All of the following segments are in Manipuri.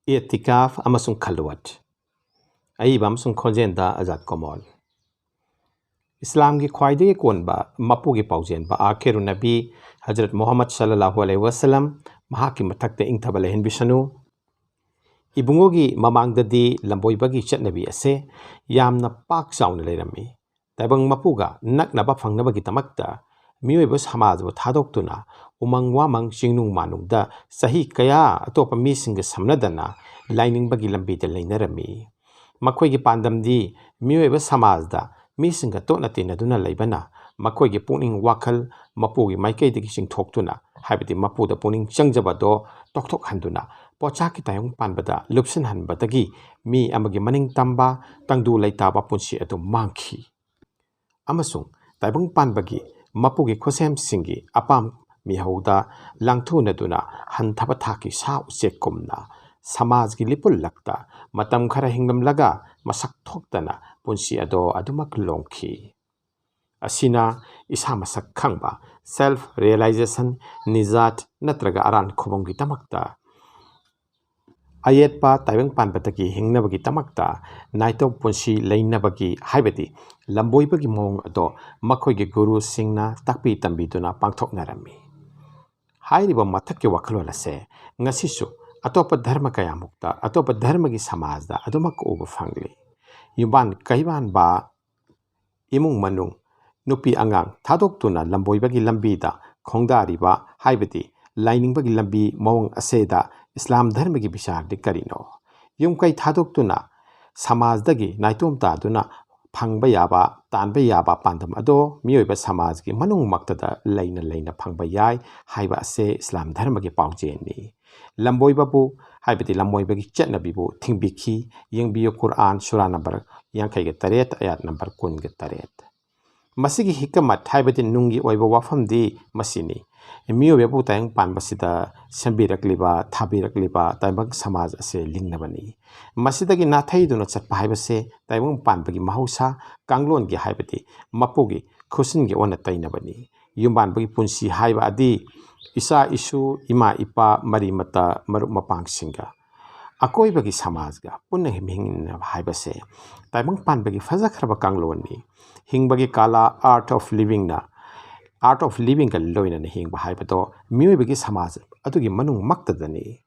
Etikaf amasung khalwat. Aibam sung khonjenda Azad Komol. Islam ki khwaide konba mapu gi paujen ba akhiru nabi Hazrat Muhammad sallallahu alaihi wasallam mahaki mathakte ingthabale hin bisanu ibungo gi mamangdadi lamboibagi chatnabi ase yamna pak sauna leirami tabang mapuga naknaba phangnabagi tamakta miyoiba samajbo thadoktuna umang wamang singnung manungda sahi kaya atopa misinga samnadana lainingbagi lambida leinarami makhoi gi pandamdi miyoiba samajda misinga tona tinaduna leibana makhoi gi puning wakhal mapugi maikeidagi singthoktuna habiti mapuda puning changjabado tokthok handuna pochaki tayong panbada lupsin hanbadagi mi amagi maning tamba tangdu leitaba punsi atu mangki amasung taibang panbagi mapugi khosem singi apam mihauda langthunaduna hanthaba thaki sa uchekumna samaj gi lipul lakta matam khara hinglam laga masak thoktana punsi ado adumak longki asina isa masak khangba self realization nizat natraga aran khobongi tamakta ayetpa taibang panbataki hingnabagi tamakta naito punsi leinabagi haibati lamboibagi mong ado makhoigi guru singna takpi tambiduna pangthoknarami hairiba mathakki wakhalwala se ngasisu atopa dharma kaya mukta atopa dharma gi samajda adumak ubu phangli yuban kaiban ba imung manung nupi angang thadoktuna lamboibagi lambida khongdariba haibati lainingbagi lambi mawang aseda Islam dharma gi bisar di karino yung kai thadoktuna samajdagi naitom taduna phangba yaba tanba yaba pandam ado miyoiba samaj gi manung maktada leina phangba yai haiba ase Islam dharma gi paujeni lamboiba bu haibati lamboiba gi chatnabi bu thingbikhi yengbiyo Quran sura number 38 ayat number 28 masigi hikamat haibati nungi oiba wafamdi masini miyoiba bu tayang panbasida sambirakliba thabirakliba taibang samaj ase lingnabani masidagi nathaiduna chatpa haibase taibang panbagi mahausa kanglon gi haibati mapugi khusin gi ona tainabani yumban bagi punsi haiba adi isa isu ima ipa mari mata marup mapang singa akoi bagi samajga punna himhing haibase taibang panbagi fajakhraba kangloni hingbagi kala art of living ka loina na hingba haibato miyoibagi samaj atugi manung maktadani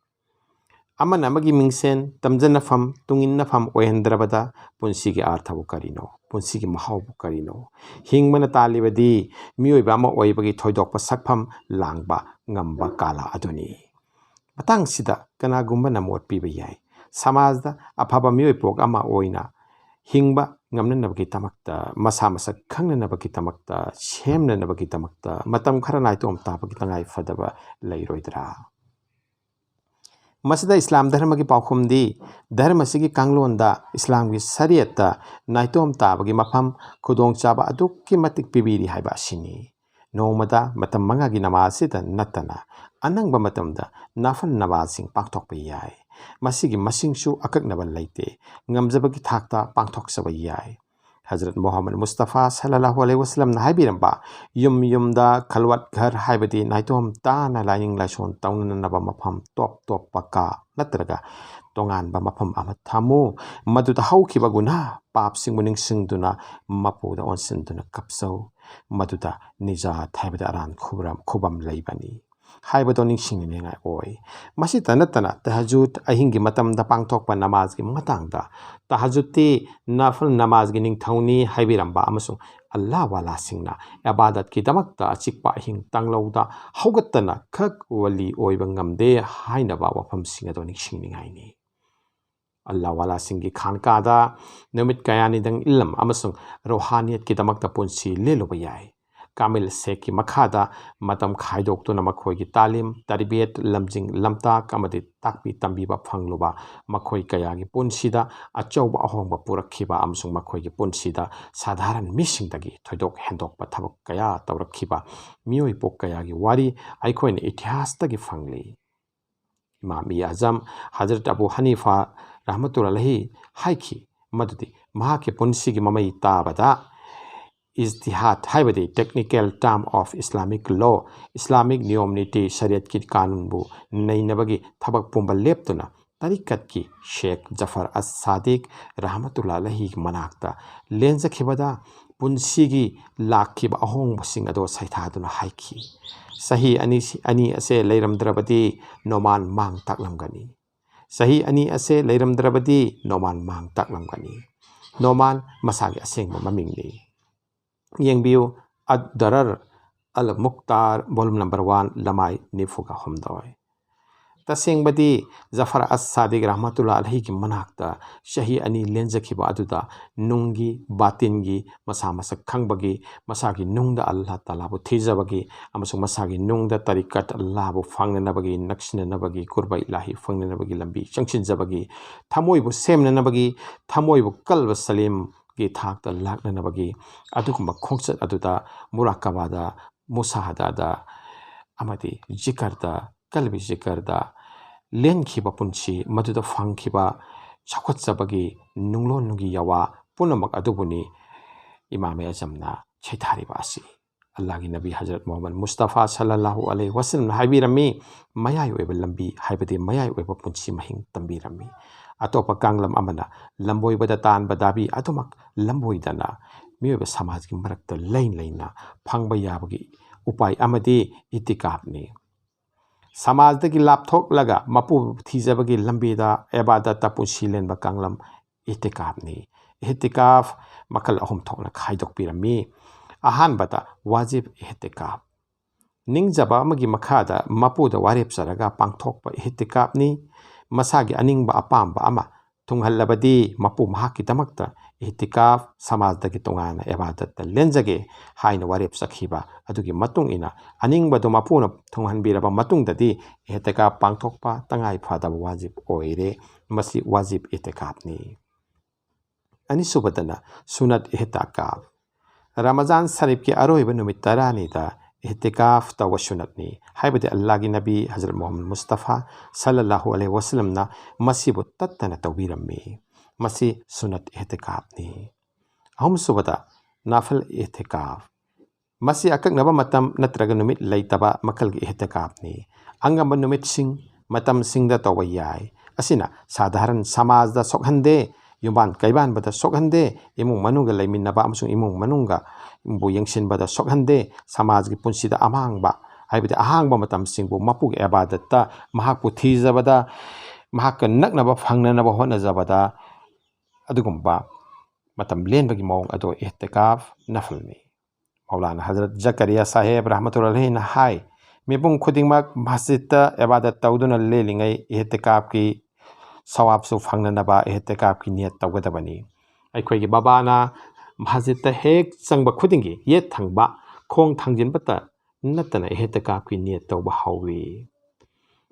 aman amagi mingsen tamjana fam tungin na fam ohendrabada punsigi arthabu karino punsigi mahaubu karino hingmana talibadi miyoiba ama oibagi thoidokpa sakpham langba ngamba kala aduni matang sida kanagumba namot piba yai samajda afaba miyoipok ama oina hingba ngamnanabagi tamakta masa khangnanabagi tamakta semnanabagi tamakta matam khara naitom tabagi tangai fadaba leiroidra masida Islam dharma gi paukhumdi dharma sigi kanglonda Islam gi sariyata naitom tabagi mafam khudong chaba adukki matik pibiri haiba sini nomada matam manga gi namasida natana anangba matamda nafan nawasing pakthokpa yai masigi masingsu akaknaba leite ngamjabagi thakta pangthok saba yai Hazrat Muhammad Mustafa sallallahu alaihi wasallam na haibiramba yumda khalwat ghar haibati naitom ta na laining laison taunanaba mafam top paka natraga tongan ba mafam amat thamu maduda haukiba guna pap singmuning singduna mapuda onsinduna kapsau maduda nija thaibada aran khubam leibani haibado ningsingni ngai oi masi tanatana tahajjud ahingi matamda pangthokpa namaz gi matangda tahajjudi nafil namaz gi ningthauni haibiramba amasung Allah wala singna ibadat ki damakta chikpa hing tanglauda haugattana khak wali oiba ngamde hainaba wafam singado ningsingni ngai ni Allah wala singi khankada numit kayani dang ilam amasung rohaniyat ki damakta punsi leloba yai Kamil Seki Makhada matam khaidok tu namakhoi gi talim tarbiyat lamjing lamta kamadi takpi tambiba phangluba makhoi kaya gi punsida achauba ahongba purakhiba amsung makhoi gi punsida sadharan misingdagi thoidok hendokpa thabak kaya tawrakhiba mioi pok kaya gi wari aikhoin itihas tagi phangli Imam Azam Hazrat Abu Hanifa rahmatullahi haiki madudi mahake punsi gi mamai tabada Ijtihad haibadi technical term of Islamic law Islamic niyom niti shariat ki kanun bu nainabagi thabak pumba leptuna तरीकत की शेख जफर अस सादिक रहमतुल्लाह अलैहि मनाक्ता लेंजखिबदा पुंसीगी लाखिबा अहोंबसिंग अदो सैथादुना हाइखी सही अनि असे लेरमद्रबदी नोमान मांग ताकलमगनी सही अनि असे लेरमद्रबदी नोमान मांग ताकलमगनी नोमान मसागे असेंग ममिंगनी येंबियो अद-दरर अल-मुख्तार वॉल्यूम नंबर 1 लमाई निफुगा हमदोय तसेंगबदी जफर अस सादिक रहमतुल्लाह अलैहि की मनाक्ता शही अनि लेंजखिबा अदुदा नुंगी बातिनगी मसा मसक खंगबगी मसागी नुंगदा अल्लाह तालाबु थीजबगी अमसु मसागी नुंगदा तरीकत अल्लाहबु फांगनबगी नक्सिननबगी कुर्बा इलाही फांगनबगी लंबी चंगसिनजबगी थमोइबु सेमननबगी थमोइबु कल्ब सलीम की थाकता लाकननबगी अदुकुंबा खोंगचत अदुदा मुराकबादा मुसाहदादा अमदी जिकरदा कल्बी जिकरदा लेनखिबा पुंसी मधुदा फांगखिबा चखवत्सबगी नुंगलोन नुंगी यावा पुनमक अदुबुनी इमाम आजमना छैथारिबा असि अल्लाह की नबी हजरत मोहम्मद मुस्तफ़ा सल्लल्लाहु अलैहि वसल्लम हाइबिरमी मयाय ओइबा लंबी हाइबदि मयाय ओइबा पुंसी महिंग तंबिरमी अतोपा कांगलम अमना लंबोइबदा तानबा दाबी अतुमक लंबोइदना मियोबा समाज की मरक्ता लैन लैना फांगबा याबगी उपाय अमदी इतिकाफनी समाजदगी लापथोकलगा मपु थीजबगी लंबीदा एबादत पुंसी लेनबा कांगलम इतिकाफनी इतिकाफ मकल अहुम थोकना खाइदोकपिरमी अहानबदा वाजिब इतिकाफ निंगजबा अमगी मखादा मपुदा वारेपसरगा पांगथोकपा इतिकाफनी मसागी अनिंगबा अपामबा अमा थुंगहल्लबदी मपु महाकी दमक्ता इतिकाफ समाजदगी तोंगाना एबादत लेंजगे हाइना वारेप सखिबा अदुगी मतुंग इना अनिंगबदो मपुना थुंगहनबिरबा मतुंगददी इतिकाफ पांगथोकपा तंगाई फादबा वाजिब ओइरे मसी वाजिब इतिकाफनी अनिसुबदना सुनत इतिकाफ रमजान शरीफ की अरोइबा नुमित तरानीदा इतिकाफ तव सुनतनी हाइबदि अल्लाह की नबी हजरत मोहम्मद मुस्तफ़ा सल्लल्लाहु अलैहि वसल्लम ना मसीबु तत्तना तौबीरम्मी मसी सुनत इतिकाफनी अहुम सुबदा नाफिल इतिकाफ मसी अककनबा मतम नत्रगा नुमित लैतबा मकल की इतिकाफनी अंगम नुमित सिंह मतम सिंह दा तौबा याय असिना साधारण समाज दा सोखहंदे युबान कैबान बदा सोखहंदे इमुंग मनुंगा लैमिन्नबा अमसुंग इमुंग मनुंगा इमबु यंगसिनबदा सोखहंदे समाज की पुंसीदा अमांगबा हाइबदि अहांगबा मतम सिंहबु मपुग एबादत्ता महाकु थीजबदा महाक नकनबा फांगननबा होनजबदा अदुगुंबा मतम लेनबगी मौंग अदो इतिकाफ नफलनी मौलाना हजरत जकरिया साहेब रहमतुल्लाह अलैहि ना हाय मिपुंग खुदिंगमक मस्जिदता एबादत तौदुना लेलिंगै इतिकाफ की सवाबसु फांगननबा इतिकाफ की नियत तौगदबनी अखोइगी बाबाना मस्जिदता हेक चंगबा खुदिंगी ये थंगबा खोंग थांजिनबता नतना इतिकाफ की नियत तौबा हौवी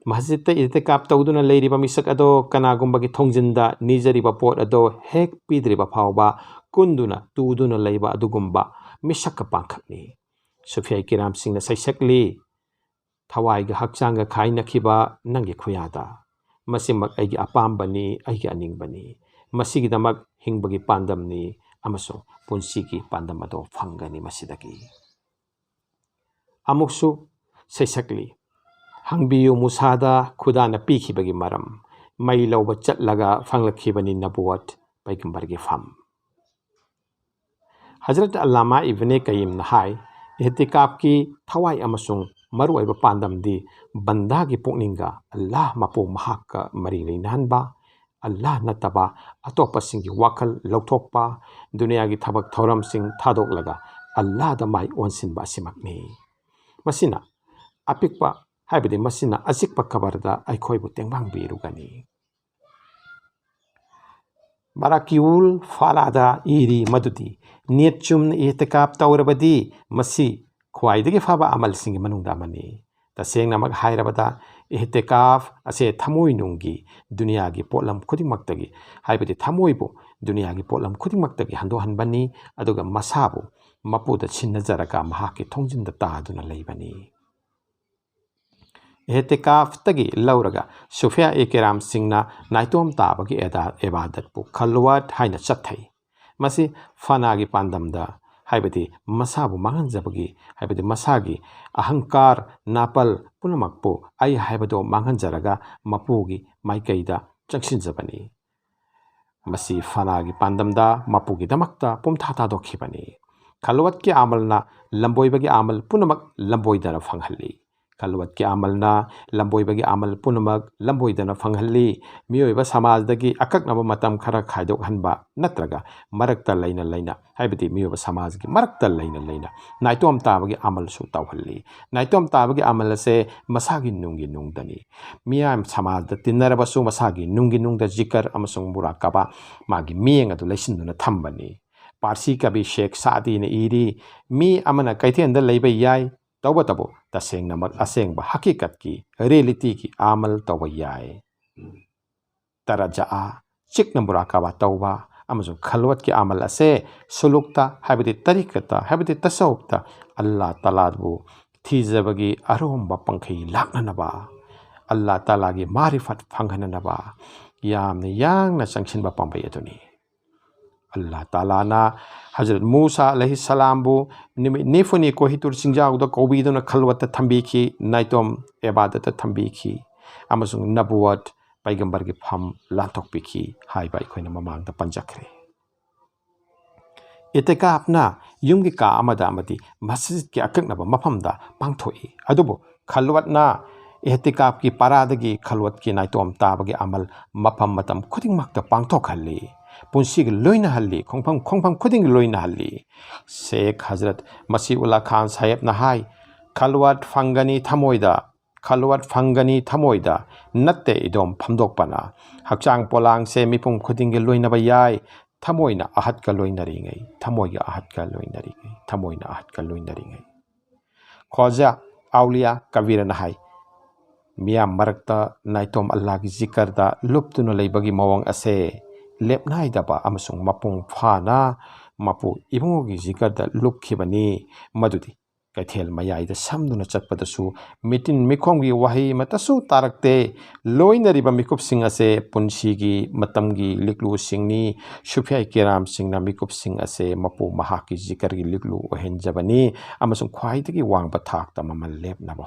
मस्जिद इतिकाफ तौदुना लेरिबा मिसक अदो कनागुंबगी थोंजिंदा निजरिबा पोट अदो हेक पीद्रिबा फावबा कुंदुना तुदुना लैबा अदुगुंबा मिसक पांखकनी सुफिया किराम सिंह सैसकली थवाइगा हक्चांगा खाइनखिबा नंगी खुयादा मसिमक अैगी अपाम्बनी अैगी अनिंगबनी मसिगिदमक हिंगबगी पांदमनी अमसो पुंसीगी पांदम अदो फंगनी मसिदगी अमुक्सु सैसकली हंगबियु मुसादा खुदाना पीखिबगी मरम मई लौब चटलगा फंगलखिबनी नबुवत पैगंबरगी फम हजरत अल्लामा इब्ने कय्यिम नहाय इतिकाफ की थवाई अमसुंग मरुआइबा पांदमदी बंदा की पुकनिंगा अल्लाह मपु महाक्का मरी लेनहनबा अल्लाह नतबा अतोपसिंगी वाखल लौथोकपा दुनिया की थबक थौरमसिंग थादोकलगा अल्लाह दा माई ओनसिनबा सिमकनी मसिना अपिकपा हाइबदि मसिना अचिकपा खबरदा अखोइबु तेंबांगबिरुगनी मराकिउल फालादा इरी मदुदी नेचुम इतिकाफ तौरबदी मसी ख्वाइदगी फाबा अमलसिंगी मनुंगदा मनी तसेंगनमक हाइरबदा इतिकाफ असे थमोइनुंगी दुनिया की पोलम खुदिमक्तगी हाइबदि थमोइबु दुनिया की पोलम खुदिमक्तगी हंदोहनबनी अदुगा मसाबु मपुदा छिन्नजरगा महाकी थोंजिंदा तादुना लैबनी इतिकाफ तगी लौरगा सुफिया किराम सिंगना नाइतोम ताबगी एबादतपु खलवत हाइना चथै मसी फनागी पांदमदा हाइबदि मसाबु मांगनजबगी हाइबदि मसागी अहंकार नापल पुनमकपु आई हाइबदो मांगनजरगा मपुगी माइकैदा ꯆꯪꯁꯤꯟꯖꯕꯅꯤ꯫ ꯃꯁꯤ ꯐꯅꯥꯒꯤ ꯄꯥꯟꯗꯝꯗ ꯃꯄꯨꯒꯤꯗꯃꯛꯇ ꯄꯨꯝꯊꯥ ꯊꯥꯗꯣꯛꯈꯤꯕꯅꯤ꯫ ꯈꯜꯋꯠꯀꯤ ꯑꯃꯜꯅ ꯂꯝꯕꯣꯏꯕꯒꯤ ꯑꯃꯜ ꯄꯨꯝꯅꯃꯛ ꯂꯝꯕꯣꯏꯗꯅ ꯐꯪꯍꯜꯂꯤ꯫ ꯈꯜꯋꯠꯀꯤ ꯑꯃꯜꯅ ꯂꯝꯕꯣꯏꯕꯒꯤ ꯑꯃꯜ ꯄꯨꯝꯅꯃꯛ ꯂꯝꯕꯣꯏꯗꯅ ꯐꯪꯍꯜꯂꯤ꯫ ꯃꯤꯑꯣꯏꯕ ꯁꯃꯥꯖꯗꯒꯤ ꯑꯀꯛꯅꯕ ꯃꯇꯝ ꯈꯔ ꯈꯥꯏꯗꯣꯛꯍꯟꯕ ꯅꯠꯇ꯭ꯔꯒ ꯃꯔꯛꯇ ꯂꯩꯅ ꯂꯩꯅ ꯍꯥꯏꯕꯗꯤ ꯃꯤꯑꯣꯏꯕ ꯁꯃꯥꯖꯒꯤ ꯃꯔꯛꯇ ꯂꯩꯅ ꯂꯩꯅ ꯅꯥꯏꯇꯣꯝ ꯇꯥꯕꯒꯤ ꯑꯃꯜꯁꯨ ꯇꯧꯍꯜꯂꯤ꯫ ꯅꯥꯏꯇꯣꯝ ꯇꯥꯕꯒꯤ ꯑꯃꯜ ꯑꯁꯦ ꯃꯁꯥꯒꯤ ꯅꯨꯡꯒꯤ ꯅꯨꯡꯗꯅꯤ꯫ ꯃꯤꯌꯥꯝ ꯁꯃꯥꯖꯗ ꯇꯤꯟꯅꯔꯕꯁꯨ ꯃꯁꯥꯒꯤ ꯅꯨꯡꯒꯤ ꯅꯨꯡꯗ ꯖꯤꯀꯔ ꯑꯃꯁꯨꯡ ꯃꯨꯔꯥꯀꯕꯥ ꯃꯥꯒꯤ ꯃꯤꯠꯌꯦꯡ ꯑꯗꯨ ꯂꯩꯁꯤꯟꯗꯨꯅ ꯊꯝꯕꯅꯤ꯫ ꯄꯥꯔꯁꯤ ꯀꯕꯤ ꯁꯦꯈ ꯁꯥꯗꯤꯅ ꯏꯔꯤ, ꯃꯤ ꯑꯃꯅ ꯀꯩꯊꯦꯜꯗ ꯂꯩꯕ ꯌꯥꯏ, ꯇꯧꯕꯇꯕꯨ ꯇꯁꯦꯡꯅꯃꯛ ꯑꯁꯦꯡꯕ ꯍꯀꯤꯀꯠꯀꯤ ꯔꯤꯌꯦꯂꯤꯇꯤꯒꯤ ꯑꯃꯜ ꯇꯧꯕ ꯌꯥꯏ꯫ ꯇꯔꯖꯥꯑ ꯆꯤꯛꯅ ꯃꯨꯔꯥꯀꯕꯥ ꯇꯧꯕ ꯑꯃꯁꯨꯡ ꯈꯜꯋꯠꯀꯤ ꯑꯃꯜ ꯑꯁꯦ ꯁꯨꯂꯨꯛꯇ ꯍꯥꯏꯕꯗꯤ ꯇꯔꯤꯀꯠꯇ ꯍꯥꯏꯕꯗꯤ ꯇꯁꯧꯐꯇ ꯑꯜꯂꯥ ꯇꯥꯂꯥꯕꯨ ꯊꯤꯖꯕꯒꯤ ꯑꯔꯣꯝꯕ ꯄꯪꯈꯩ ꯂꯥꯛꯅꯅꯕ, ꯑꯜꯂꯥ ꯇꯥꯂꯥꯒꯤ ꯃꯥꯔꯤꯐꯠ ꯐꯪꯍꯟꯅꯅꯕ ꯌꯥꯝꯅ ꯌꯥꯡꯅ ꯆꯪꯁꯤꯟꯕ ꯄꯥꯝꯕꯩ ꯑꯗꯨꯅꯤ꯫ ꯑꯜꯂꯥ ꯇꯥꯂꯥꯅ ꯍꯖꯔꯠ ꯃꯨꯁꯥ ꯑꯂꯩꯍꯤ ꯁꯂꯥꯝꯕꯨ ꯅꯨꯃꯤꯠ ꯅꯤꯐꯨꯅꯤ ꯀꯣꯍꯤꯇꯨꯔ ꯆꯤꯡꯖꯥꯎꯗ ꯀꯧꯕꯤꯗꯨꯅ ꯈꯜꯋꯠꯇ ꯊꯝꯕꯤꯈꯤ, ꯅꯥꯏꯇꯣꯝ ꯑꯦꯕꯥꯗꯠꯇ ꯊꯝꯕꯤꯈꯤ ꯑꯃꯁꯨꯡ ꯅꯕꯨꯋꯠ ꯄꯩꯒꯝꯕꯔꯒꯤ ꯐꯝ ꯂꯥꯟꯊꯣꯛꯄꯤꯈꯤ ꯍꯥꯏꯕ ꯑꯩꯈꯣꯏꯅ ꯃꯃꯥꯡꯗ ꯄꯟꯖꯈ꯭ꯔꯦ꯫ ꯏꯇꯤꯀꯥꯐꯅ ꯌꯨꯝꯒꯤ ꯀꯥ ꯑꯃꯗ ꯑꯃꯗꯤ ꯃꯁꯖꯤꯗꯀꯤ ꯑꯀꯛꯅꯕ ꯃꯐꯝꯗ ꯄꯥꯡꯊꯣꯛꯏ, ꯑꯗꯨꯕꯨ ꯈꯜꯋꯠꯅ ꯏꯍꯇꯤꯀꯥꯐꯀꯤ ꯄꯥꯔꯥꯗꯒꯤ ꯈꯜꯋꯠꯀꯤ ꯅꯥꯏꯇꯣꯝ ꯇꯥꯕꯒꯤ ꯑꯃꯜ ꯃꯐꯝ ꯃꯇꯝ ꯈꯨꯗꯤꯡꯃꯛꯇ ꯄꯥꯡꯊꯣꯛꯍꯜꯂꯤ, ꯄꯨꯟꯁꯤꯒ ꯂꯣꯏꯅꯍꯜꯂꯤ, ꯈꯣꯡꯐꯝ ꯈꯨꯗꯤꯡꯒ ꯂꯣꯏꯅꯍꯜꯂꯤ꯫ ꯁꯦꯈ ꯍꯖꯔꯠ ꯃꯁꯤꯎꯜꯂꯥ ꯈꯥꯟ ꯁꯥꯍꯦꯕꯅ ꯍꯥꯏ, ꯈꯜꯋꯠ ꯐꯪꯒꯅꯤ ꯊꯃꯣꯏꯗ, ꯈꯜꯋꯠ ꯐꯪꯒꯅꯤ ꯊꯃꯣꯏꯗ, ꯅꯠꯇꯦ ꯏꯗꯣꯝ ꯐꯝꯗꯣꯛꯄꯅ꯫ ꯍꯛꯆꯥꯡ ꯄꯣꯂꯥꯡꯁꯦ ꯃꯤꯄꯨꯝ ꯈꯨꯗꯤꯡꯒꯤ ꯂꯣꯏꯅꯕ ꯌꯥꯏ, ꯊꯃꯣꯏꯅ ꯑꯍꯠꯀ ꯂꯣꯏꯅꯔꯤꯉꯩ, ꯊꯃꯣꯏꯒ ꯑꯍꯠꯀ ꯂꯣꯏꯅꯔꯤꯉꯩ, ꯊꯃꯣꯏꯅ ꯑꯍꯠꯀ ꯂꯣꯏꯅꯔꯤꯉꯩ꯫ ꯈ꯭ꯋꯥꯖꯥ ꯑꯥꯎꯂꯤꯌꯥ ꯀꯕꯤꯔꯅ ꯍꯥꯏ, ꯃꯤꯌꯥꯝ ꯃꯔꯛꯇ ꯅꯥꯏꯇꯣꯝ ꯑꯜꯂꯥꯒꯤ ꯖꯤꯀꯔꯗ ꯂꯨꯞꯇꯨꯅ ꯂꯩꯕꯒꯤ ꯃꯑꯣꯡ ꯑꯁꯦ ꯂꯦꯞꯅꯥꯏꯗꯕ ꯑꯃꯁꯨꯡ ꯃꯄꯨꯡ ꯐꯥꯅ ꯃꯄꯨ ꯏꯕꯨꯡꯉꯣꯒꯤ ꯖꯤꯀꯔꯗ ꯂꯨꯞꯈꯤꯕꯅꯤ, ꯃꯗꯨꯗꯤ ꯀꯩꯊꯦꯜ ꯃꯌꯥꯏꯗ ꯁꯝꯗꯨꯅ ꯆꯠꯄꯗꯁꯨ ꯃꯤꯇꯤꯟ ꯃꯤꯈꯣꯡꯒꯤ ꯋꯥꯍꯩ ꯑꯃꯠꯇꯁꯨ ꯇꯥꯔꯛꯇꯦ꯫ ꯂꯣꯏꯅꯔꯤꯕ ꯃꯤꯀꯨꯞꯁꯤꯡ ꯑꯁꯦ ꯄꯨꯟꯁꯤꯒꯤ ꯃꯇꯝꯒꯤ ꯂꯤꯛꯂꯨꯁꯤꯡꯅꯤ꯫ ꯁꯨꯐꯤꯌꯥ ꯀꯤꯔꯥꯝꯁꯤꯡꯅ ꯃꯤꯀꯨꯞꯁꯤꯡ ꯑꯁꯦ ꯃꯄꯨ ꯃꯍꯥꯛꯀꯤ ꯖꯤꯀꯔꯒꯤ ꯂꯤꯛꯂꯨ ꯑꯣꯏꯍꯟꯖꯕꯅꯤ ꯑꯃꯁꯨꯡ ꯈ꯭ꯋꯥꯏꯗꯒꯤ ꯋꯥꯡꯕ ꯊꯥꯛꯇ ꯃꯃꯜ ꯂꯦꯞꯅꯕ